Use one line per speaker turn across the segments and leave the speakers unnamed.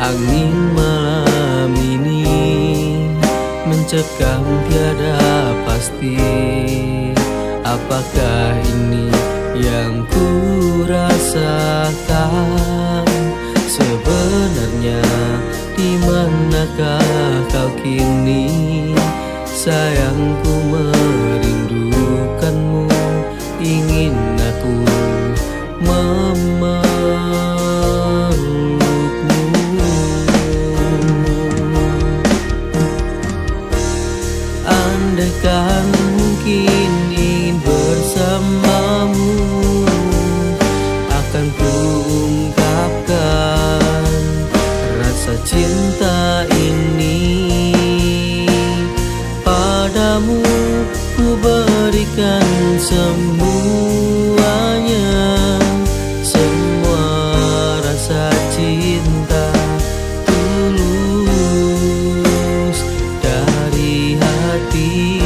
Angin malam ini mencekam tiada pasti. Apakah ini yang ku rasakan? Sebenarnya di manakah kau kini? Sayangku merindukanmu, ingin aku memelukmu. Andaikan mungkin ingin bersamamu, akan ku ungkapkan rasa cinta ini. Padamu ku berikan semuanya, semua rasa cinta tulus dari hati.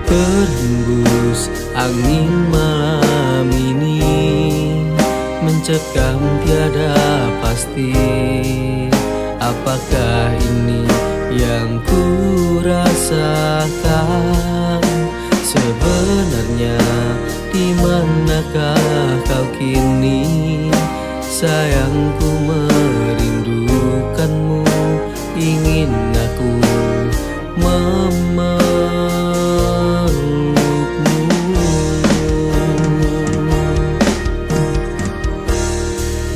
Berhembus angin malam ini mencekam tiada pasti. Apakah ini yang ku rasakan? Sebenarnya di manakah kau kini? Sayangku merindukanmu, ingin aku memelukmu.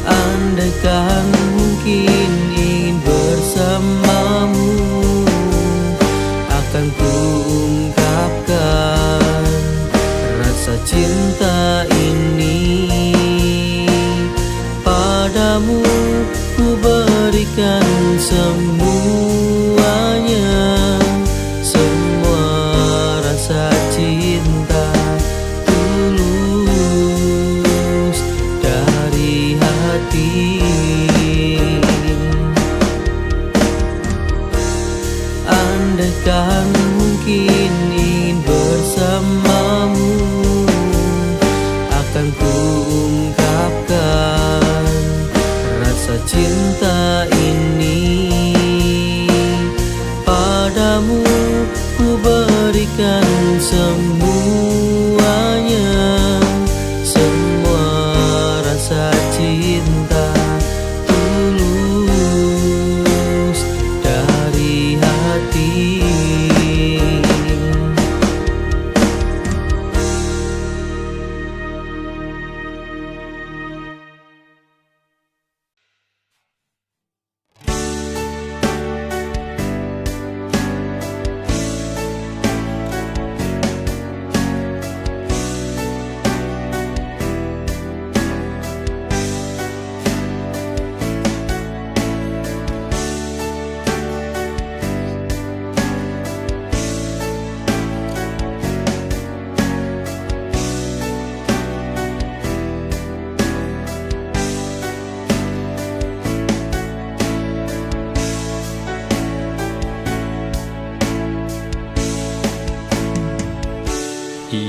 Andaikan mungkin ingin bersamamu, akan ku ungkapkan rasa cinta ini. Padamu ku berikan semuanya, semua rasa cinta tulus dari hati. Andaikan mungkin ingin bersamamu, akan ku ungkapkan rasa cinta ini. Padamu ku berikan semuanya, semua rasa cinta tulus dari hati.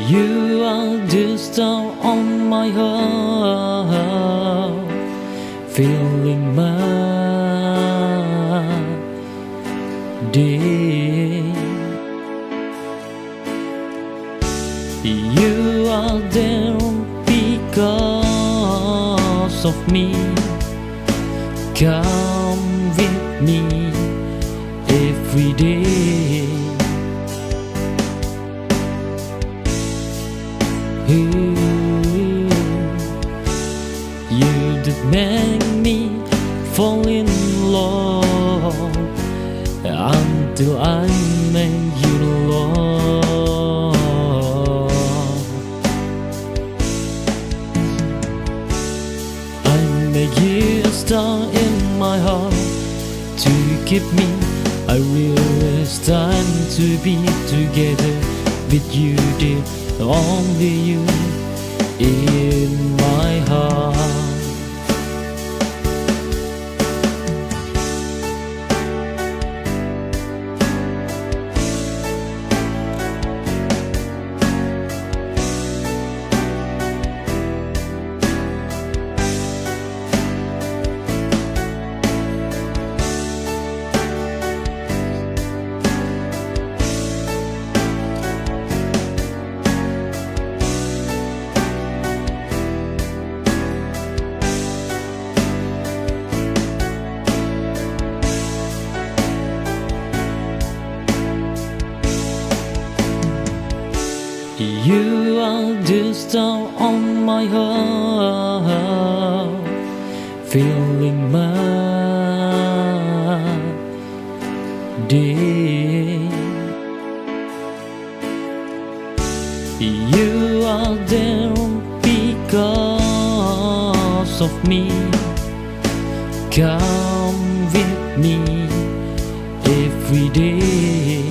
You are the star on my heart, filling my day. You are there because of me. Come with me every day. You that make me fall in love until I make you love. make you a star in my heart to keep me. I realize time to be together with you, dear, only you in my heart. You are the star on my heart, filling my day. You are there because of me. Come with me every day.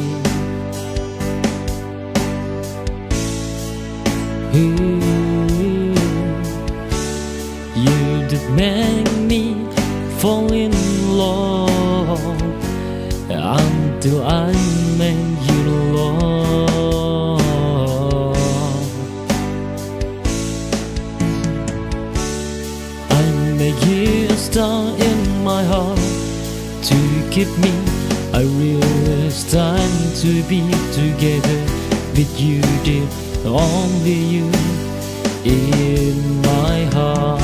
You that make me fall in love until I make you love. I make you a star in my heart to keep me. I realize time to be together with you, dear, only you in my heart.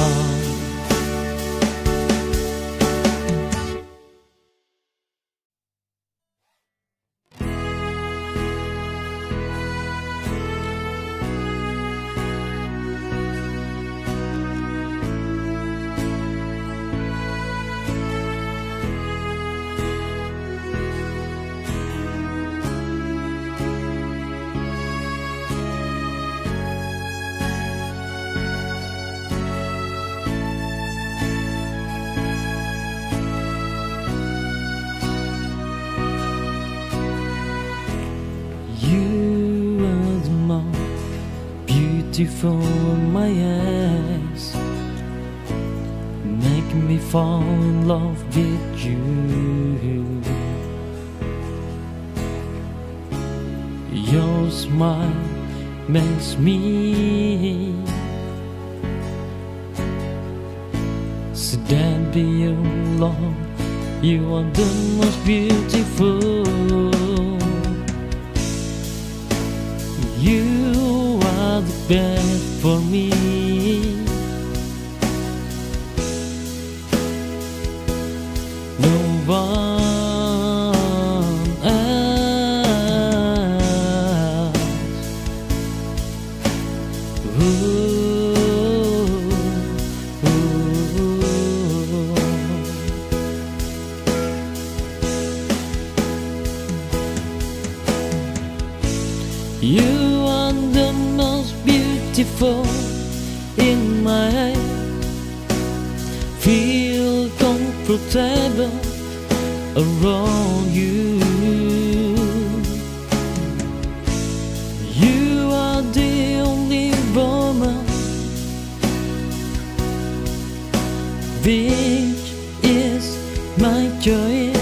You are the most beautiful in my eyes, make me fall in love with you. Your smile makes me stand beyond love. You are the most beautiful. You are the best for me. No one else. You are the most beautiful in my eyes. Feel comfortable around you. You are the only woman which is my joy.